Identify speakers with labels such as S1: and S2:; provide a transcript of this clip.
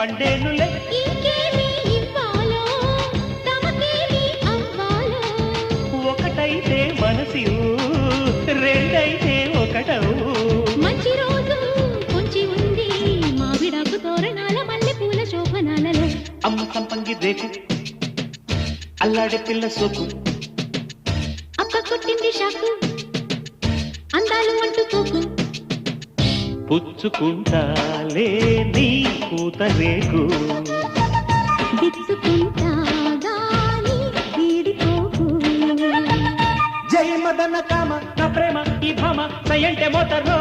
S1: పండేనులే.
S2: ఇంకేమి ఇవ్వాలో తమకేమి అవ్వాలో
S1: ఒకటైతే మనసు రెండైతే ఒకటవు.
S2: మంచి రోజు కొంచి ఉంది మావిడాకు తోరణాల మల్లె పూల శోభనాలలో.
S1: అమ్మ సంపంగి రేకు అల్లాడే పిల్ల సోకు
S2: అక్క కొట్టింది షాకు అందాలు అంటుకోకు.
S1: పుచ్చుకుంటాలే నీ పూత రేకు
S2: దిచ్చుకుంటా గాని వీడిపోకు.
S1: జయ మదన కామ నా ప్రేమ ఈ భామ సయంటే మోతరో